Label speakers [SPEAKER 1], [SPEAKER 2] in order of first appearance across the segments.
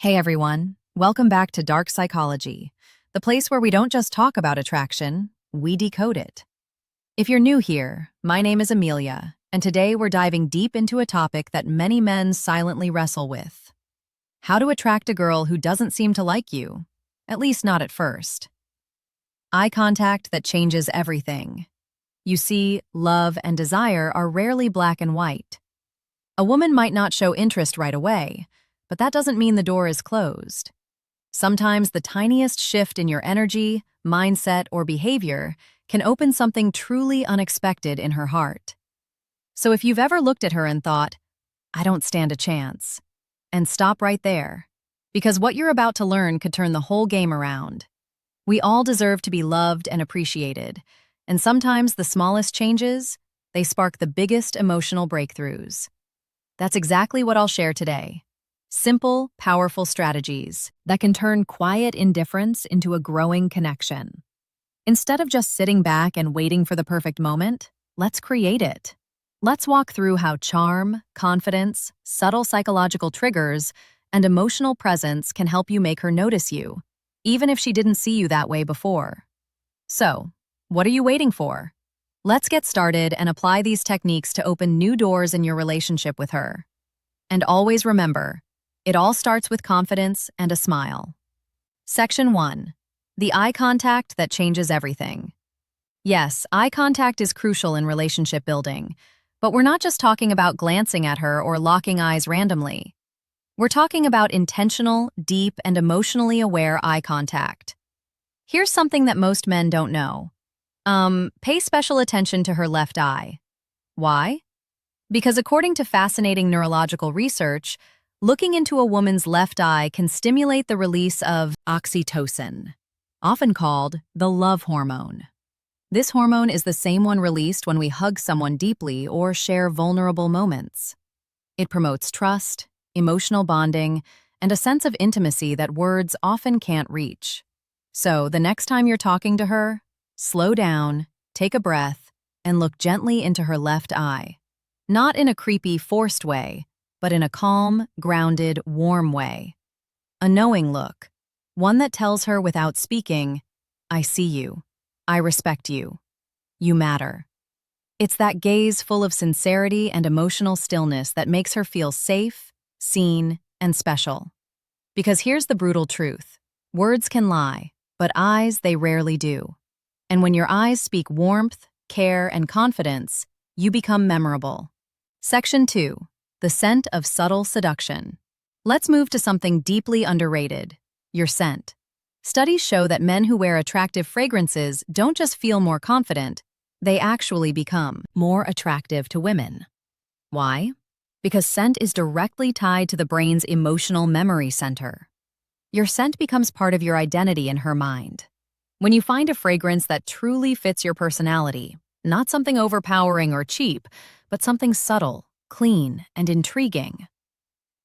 [SPEAKER 1] Hey everyone, welcome back to Dark Psychology, the place where we don't just talk about attraction, we decode it. If you're new here, my name is Amelia, and today we're diving deep into a topic that many men silently wrestle with. How to attract a girl who doesn't seem to like you, at least not at first. Eye contact that changes everything. You see, love and desire are rarely black and white. A woman might not show interest right away, but that doesn't mean the door is closed. Sometimes the tiniest shift in your energy, mindset, or behavior can open something truly unexpected in her heart. So if you've ever looked at her and thought, I don't stand a chance, and stop right there, because what you're about to learn could turn the whole game around. We all deserve to be loved and appreciated, and sometimes the smallest changes, they spark the biggest emotional breakthroughs. That's exactly what I'll share today. Simple, powerful strategies that can turn quiet indifference into a growing connection. Instead of just sitting back and waiting for the perfect moment, let's create it. Let's walk through how charm, confidence, subtle psychological triggers, and emotional presence can help you make her notice you, even if she didn't see you that way before. So, what are you waiting for? Let's get started and apply these techniques to open new doors in your relationship with her. And always remember, it all starts with confidence and a smile. Section 1. The eye contact that changes everything. Yes, eye contact is crucial in relationship building, but we're not just talking about glancing at her or locking eyes randomly. We're talking about intentional, deep, and emotionally aware eye contact. Here's something that most men don't know. Pay special attention to her left eye. Why? Because according to fascinating neurological research, looking into a woman's left eye can stimulate the release of oxytocin, often called the love hormone. This hormone is the same one released when we hug someone deeply or share vulnerable moments. It promotes trust, emotional bonding, and a sense of intimacy that words often can't reach. So, the next time you're talking to her, slow down, take a breath, and look gently into her left eye. Not in a creepy, forced way, but in a calm, grounded, warm way. A knowing look, one that tells her without speaking, I see you, I respect you, you matter. It's that gaze full of sincerity and emotional stillness that makes her feel safe, seen, and special. Because here's the brutal truth. Words can lie, but eyes, they rarely do. And when your eyes speak warmth, care, and confidence, you become memorable. Section 2. The scent of subtle seduction. Let's move to something deeply underrated, your scent. Studies show that men who wear attractive fragrances don't just feel more confident, they actually become more attractive to women. Why? Because scent is directly tied to the brain's emotional memory center. Your scent becomes part of your identity in her mind. When you find a fragrance that truly fits your personality, not something overpowering or cheap, but something subtle, clean, and intriguing,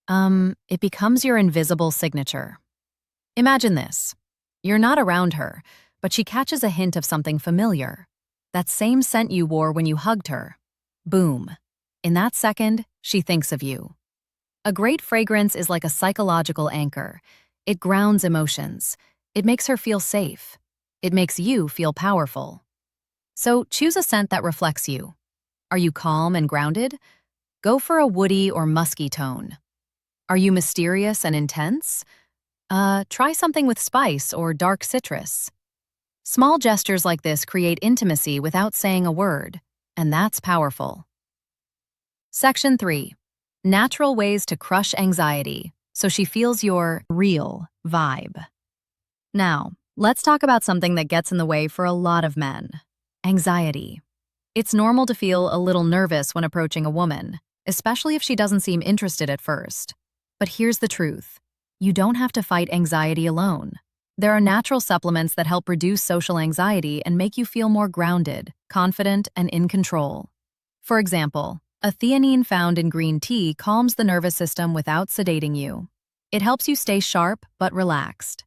[SPEAKER 1] it becomes your invisible signature. Imagine this. You're not around her, but she catches a hint of something familiar. That same scent you wore when you hugged her. Boom. In that second, she thinks of you. A great fragrance is like a psychological anchor. It grounds emotions. It makes her feel safe. It makes you feel powerful. So choose a scent that reflects you. Are you calm and grounded? Go for a woody or musky tone. Are you mysterious and intense? Try something with spice or dark citrus. Small gestures like this create intimacy without saying a word, and that's powerful. Section 3. Natural ways to crush anxiety so she feels your real vibe. Now, let's talk about something that gets in the way for a lot of men. Anxiety. It's normal to feel a little nervous when approaching a woman, especially if she doesn't seem interested at first. But here's the truth. You don't have to fight anxiety alone. There are natural supplements that help reduce social anxiety and make you feel more grounded, confident, and in control. For example, a theanine found in green tea calms the nervous system without sedating you. It helps you stay sharp but relaxed.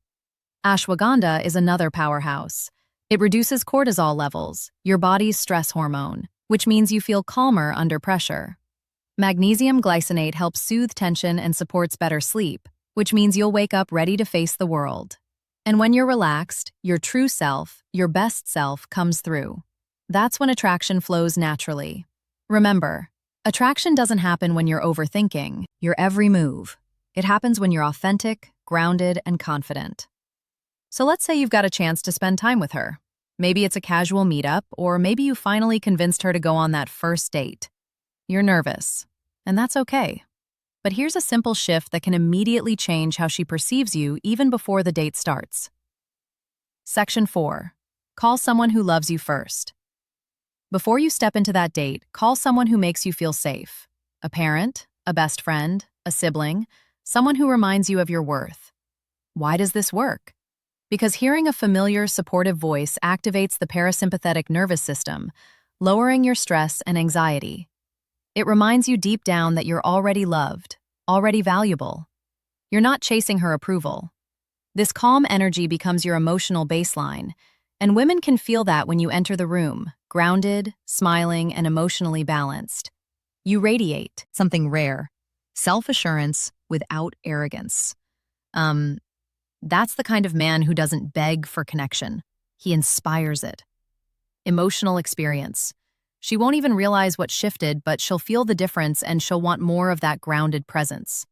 [SPEAKER 1] Ashwagandha is another powerhouse. It reduces cortisol levels, your body's stress hormone, which means you feel calmer under pressure. Magnesium glycinate helps soothe tension and supports better sleep, which means you'll wake up ready to face the world. And when you're relaxed, your true self, your best self, comes through. That's when attraction flows naturally. Remember, attraction doesn't happen when you're overthinking your every move. It happens when you're authentic, grounded, and confident. So let's say you've got a chance to spend time with her. Maybe it's a casual meetup, or maybe you finally convinced her to go on that first date. You're nervous, and that's okay. But here's a simple shift that can immediately change how she perceives you even before the date starts. Section 4. Call someone who loves you first. Before you step into that date, call someone who makes you feel safe. A parent, a best friend, a sibling, someone who reminds you of your worth. Why does this work? Because hearing a familiar, supportive voice activates the parasympathetic nervous system, lowering your stress and anxiety. It reminds you deep down that you're already loved, already valuable. You're not chasing her approval. This calm energy becomes your emotional baseline, and women can feel that when you enter the room, grounded, smiling, and emotionally balanced. You radiate something rare, self-assurance without arrogance. That's the kind of man who doesn't beg for connection. He inspires it. Emotional experience. She won't even realize what shifted, but she'll feel the difference and she'll want more of that grounded presence.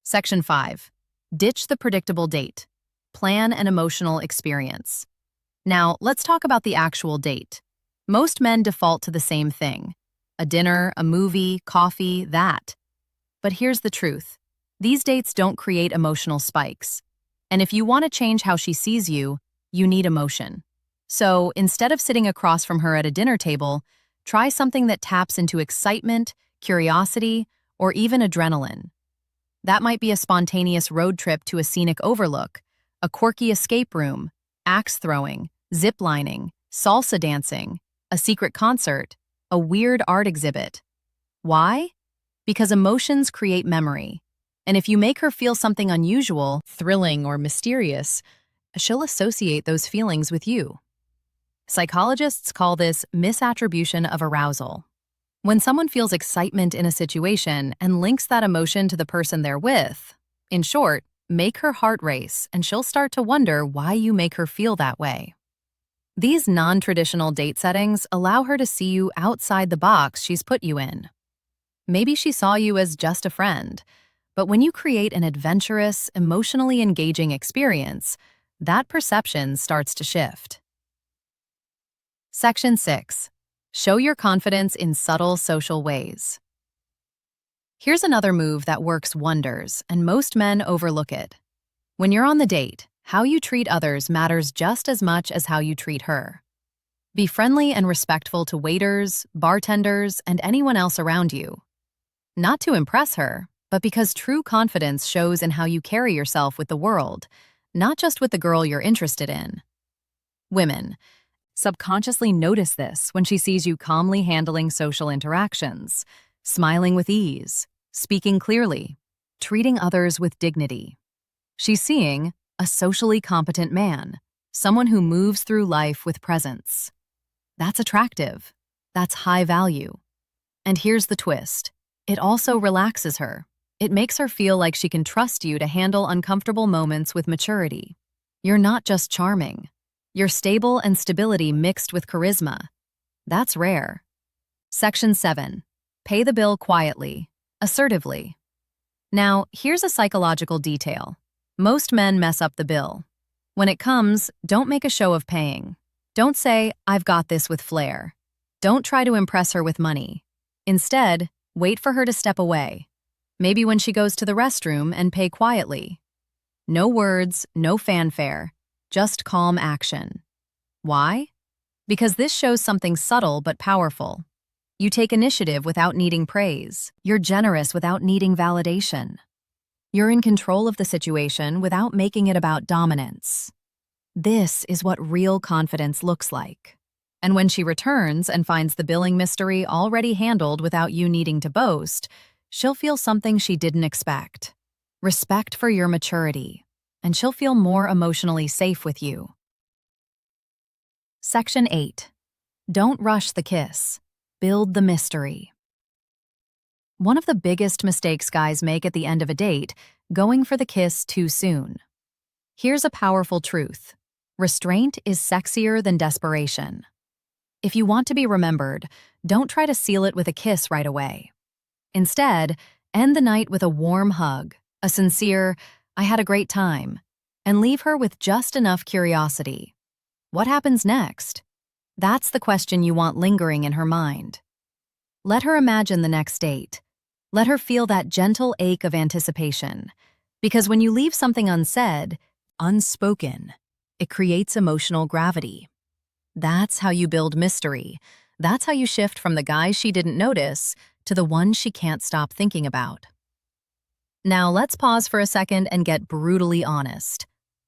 [SPEAKER 1] Section 5. Ditch the predictable date. Plan an emotional experience. Now, let's talk about the actual date. Most men default to the same thing. A dinner, a movie, coffee, that. But here's the truth. These dates don't create emotional spikes. And if you want to change how she sees you, you need emotion. So, instead of sitting across from her at a dinner table, try something that taps into excitement, curiosity, or even adrenaline. That might be a spontaneous road trip to a scenic overlook, a quirky escape room, axe throwing, zip lining, salsa dancing, a secret concert, a weird art exhibit. Why? Because emotions create memory. And if you make her feel something unusual, thrilling, or mysterious, she'll associate those feelings with you. Psychologists call this misattribution of arousal. When someone feels excitement in a situation and links that emotion to the person they're with, in short, make her heart race and she'll start to wonder why you make her feel that way. These non-traditional date settings allow her to see you outside the box she's put you in. Maybe she saw you as just a friend, but when you create an adventurous, emotionally engaging experience, that perception starts to shift. Section 6. Show your confidence in subtle social ways. Here's another move that works wonders, and most men overlook it. When you're on the date, how you treat others matters just as much as how you treat her. Be friendly and respectful to waiters, bartenders, and anyone else around you. Not to impress her, but because true confidence shows in how you carry yourself with the world, not just with the girl you're interested in. Women subconsciously notice this when she sees you calmly handling social interactions, smiling with ease, speaking clearly, treating others with dignity. She's seeing a socially competent man, someone who moves through life with presence. That's attractive. That's high value. And here's the twist. It also relaxes her. It makes her feel like she can trust you to handle uncomfortable moments with maturity. You're not just charming. You're stable and stability mixed with charisma. That's rare. Section 7. Pay the bill quietly, assertively. Now, here's a psychological detail. Most men mess up the bill. When it comes, don't make a show of paying. Don't say, "I've got this," with flair. Don't try to impress her with money. Instead, wait for her to step away. Maybe when she goes to the restroom, and pay quietly. No words, no fanfare, just calm action. Why? Because this shows something subtle but powerful. You take initiative without needing praise. You're generous without needing validation. You're in control of the situation without making it about dominance. This is what real confidence looks like. And when she returns and finds the billing mystery already handled without you needing to boast, she'll feel something she didn't expect. Respect for your maturity. And she'll feel more emotionally safe with you. Section 8. Don't rush the kiss. Build the mystery. One of the biggest mistakes guys make at the end of a date, going for the kiss too soon. Here's a powerful truth. Restraint is sexier than desperation. If you want to be remembered, don't try to seal it with a kiss right away. Instead, end the night with a warm hug, a sincere, "I had a great time," and leave her with just enough curiosity. What happens next? That's the question you want lingering in her mind. Let her imagine the next date. Let her feel that gentle ache of anticipation. Because when you leave something unsaid, unspoken, it creates emotional gravity. That's how you build mystery. That's how you shift from the guy she didn't notice to the one she can't stop thinking about. Now let's pause for a second and get brutally honest.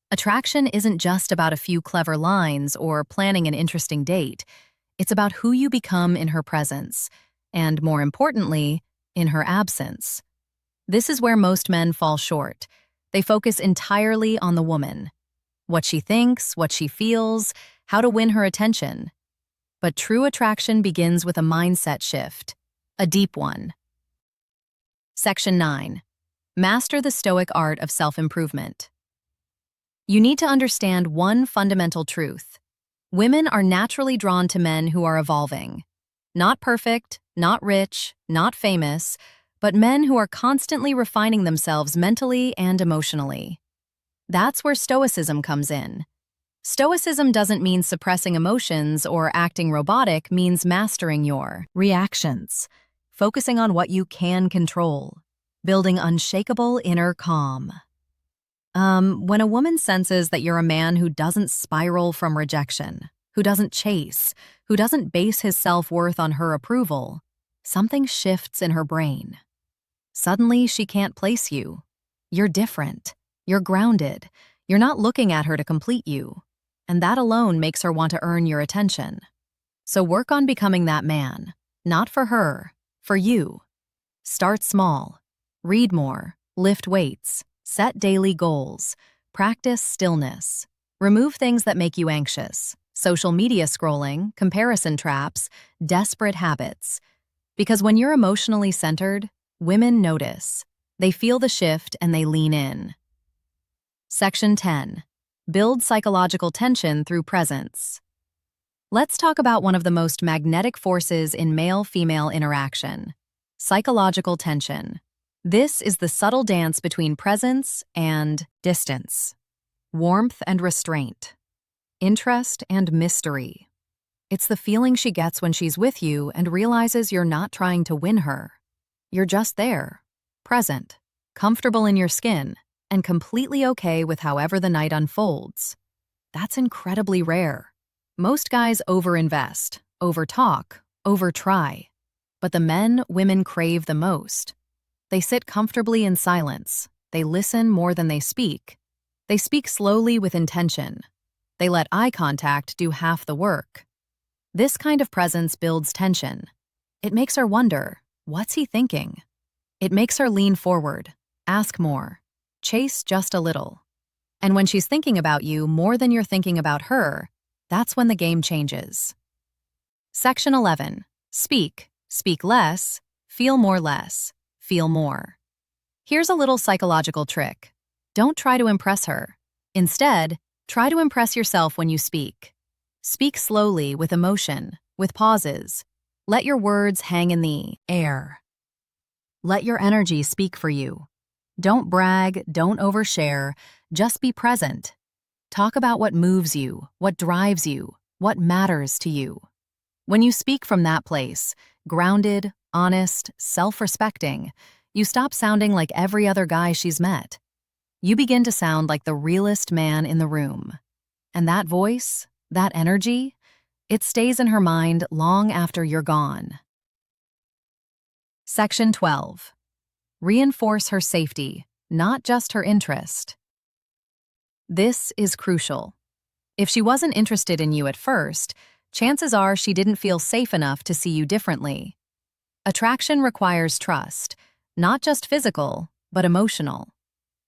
[SPEAKER 1] Attraction isn't just about a few clever lines or planning an interesting date. It's about who you become in her presence, and more importantly, in her absence. This is where most men fall short. They focus entirely on the woman. What she thinks, what she feels, how to win her attention. But true attraction begins with a mindset shift, a deep one. Section 9. Master the stoic art of self-improvement. You need to understand one fundamental truth. Women are naturally drawn to men who are evolving. Not perfect, not rich, not famous, but men who are constantly refining themselves mentally and emotionally. That's where stoicism comes in. Stoicism doesn't mean suppressing emotions or acting robotic, means mastering your reactions, focusing on what you can control, building unshakable inner calm. When a woman senses that you're a man who doesn't spiral from rejection, who doesn't chase, who doesn't base his self-worth on her approval, something shifts in her brain. Suddenly, she can't place you. You're different. You're grounded. You're not looking at her to complete you. And that alone makes her want to earn your attention. So work on becoming that man. Not for her, for you. Start small. Read more. Lift weights. Set daily goals. Practice stillness. Remove things that make you anxious. Social media scrolling, comparison traps, desperate habits. Because when you're emotionally centered, women notice. They feel the shift and they lean in. Section 10. Build psychological tension through presence. Let's talk about one of the most magnetic forces in male-female interaction: psychological tension. This is the subtle dance between presence and distance, warmth and restraint, interest and mystery. It's the feeling she gets when she's with you and realizes you're not trying to win her. You're just there, present, comfortable in your skin, and completely okay with however the night unfolds. That's incredibly rare. Most guys overinvest, overtalk, overtry. But the men women crave the most. They sit comfortably in silence. They listen more than they speak. They speak slowly with intention. They let eye contact do half the work. This kind of presence builds tension. It makes her wonder, what's he thinking? It makes her lean forward, ask more, chase just a little. And when she's thinking about you more than you're thinking about her, that's when the game changes. Section 11. Speak less, feel more less, feel more. Here's a little psychological trick. Don't try to impress her. Instead, try to impress yourself when you speak. Speak slowly, with emotion, with pauses. Let your words hang in the air. Let your energy speak for you. Don't brag, don't overshare, just be present. Talk about what moves you, what drives you, what matters to you. When you speak from that place, grounded, honest, self-respecting, you stop sounding like every other guy she's met. You begin to sound like the realest man in the room. And that voice, that energy, it stays in her mind long after you're gone. Section 12. Reinforce her safety, not just her interest. This is crucial. If she wasn't interested in you at first, chances are she didn't feel safe enough to see you differently. Attraction requires trust, not just physical, but emotional.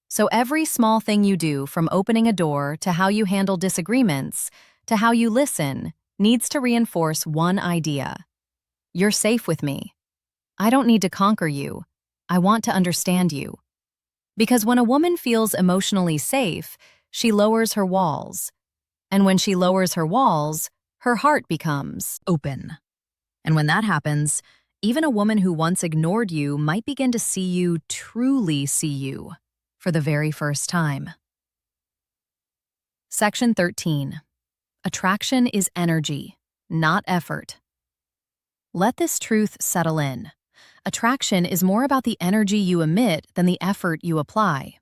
[SPEAKER 1] So every small thing you do, from opening a door to how you handle disagreements to how you listen, needs to reinforce one idea. You're safe with me. I don't need to conquer you. I want to understand you. Because when a woman feels emotionally safe, she lowers her walls. And when she lowers her walls, her heart becomes open. And when that happens, even a woman who once ignored you might begin to see you, truly see you, for the very first time. Section 13. Attraction is energy, not effort. Let this truth settle in. Attraction is more about the energy you emit than the effort you apply.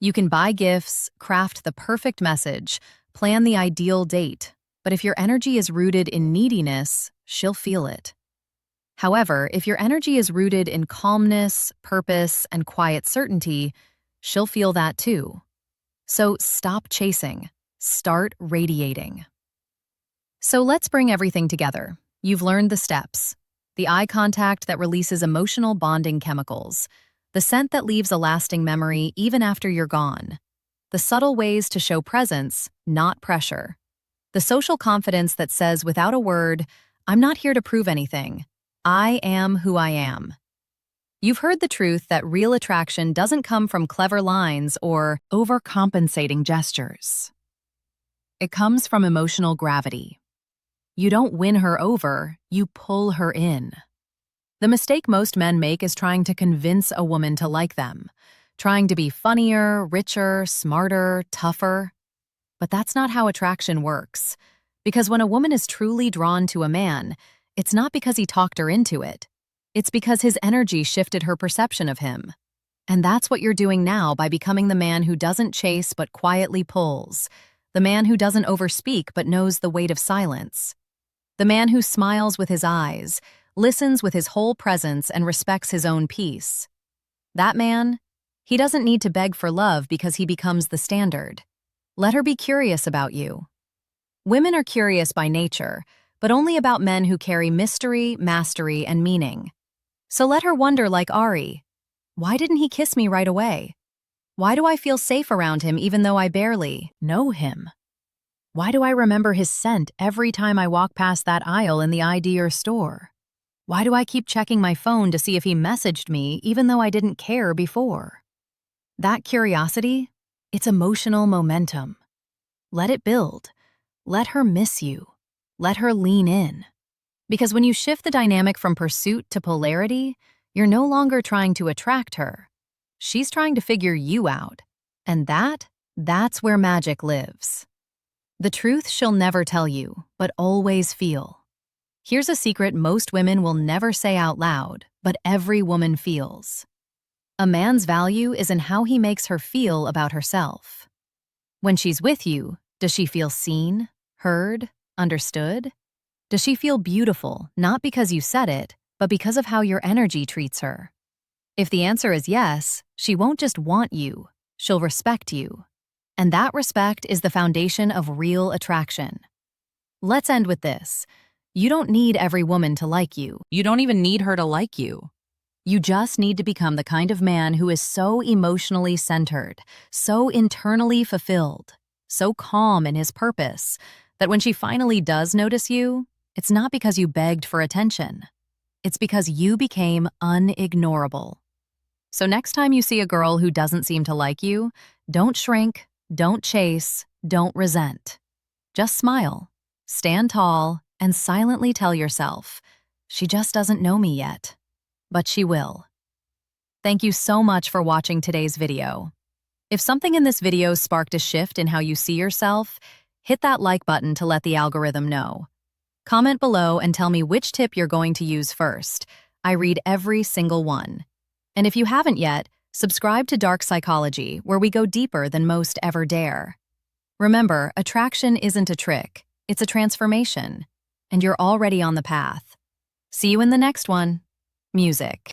[SPEAKER 1] You can buy gifts, craft the perfect message, plan the ideal date, but if your energy is rooted in neediness, she'll feel it. However, if your energy is rooted in calmness, purpose, and quiet certainty, she'll feel that too. So stop chasing. Start radiating. So let's bring everything together. You've learned the steps. The eye contact that releases emotional bonding chemicals. The scent that leaves a lasting memory even after you're gone. The subtle ways to show presence, not pressure. The social confidence that says without a word, I'm not here to prove anything. I am who I am. You've heard the truth that real attraction doesn't come from clever lines or overcompensating gestures. It comes from emotional gravity. You don't win her over, you pull her in. The mistake most men make is trying to convince a woman to like them, trying to be funnier, richer, smarter, tougher. But that's not how attraction works. Because when a woman is truly drawn to a man, it's not because he talked her into it. It's because his energy shifted her perception of him. And that's what you're doing now by becoming the man who doesn't chase but quietly pulls, the man who doesn't overspeak but knows the weight of silence, the man who smiles with his eyes, listens with his whole presence, and respects his own peace. That man, he doesn't need to beg for love because he becomes the standard. Let her be curious about you. Women are curious by nature, but only about men who carry mystery, mastery, and meaning. So let her wonder like Ari, why didn't he kiss me right away? Why do I feel safe around him even though I barely know him? Why do I remember his scent every time I walk past that aisle in the idea store? Why do I keep checking my phone to see if he messaged me even though I didn't care before? That curiosity, it's emotional momentum. Let it build. Let her miss you. Let her lean in. Because when you shift the dynamic from pursuit to polarity, you're no longer trying to attract her. She's trying to figure you out. And that's where magic lives. The truth she'll never tell you, but always feel. Here's a secret most women will never say out loud, but every woman feels. A man's value is in how he makes her feel about herself. When she's with you, does she feel seen, heard, understood? Does she feel beautiful, not because you said it, but because of how your energy treats her? If the answer is yes, she won't just want you, she'll respect you. And that respect is the foundation of real attraction. Let's end with this. You don't need every woman to like you. You don't even need her to like you. You just need to become the kind of man who is so emotionally centered, so internally fulfilled, so calm in his purpose, that when she finally does notice you, it's not because you begged for attention. It's because you became unignorable. So next time you see a girl who doesn't seem to like you, don't shrink, don't chase, don't resent. Just smile, stand tall, and silently tell yourself, she just doesn't know me yet. But she will. Thank you so much for watching today's video. If something in this video sparked a shift in how you see yourself, hit that like button to let the algorithm know. Comment below and tell me which tip you're going to use first. I read every single one. And if you haven't yet, subscribe to Dark Psychology, where we go deeper than most ever dare. Remember, attraction isn't a trick, it's a transformation. And you're already on the path. See you in the next one. Music.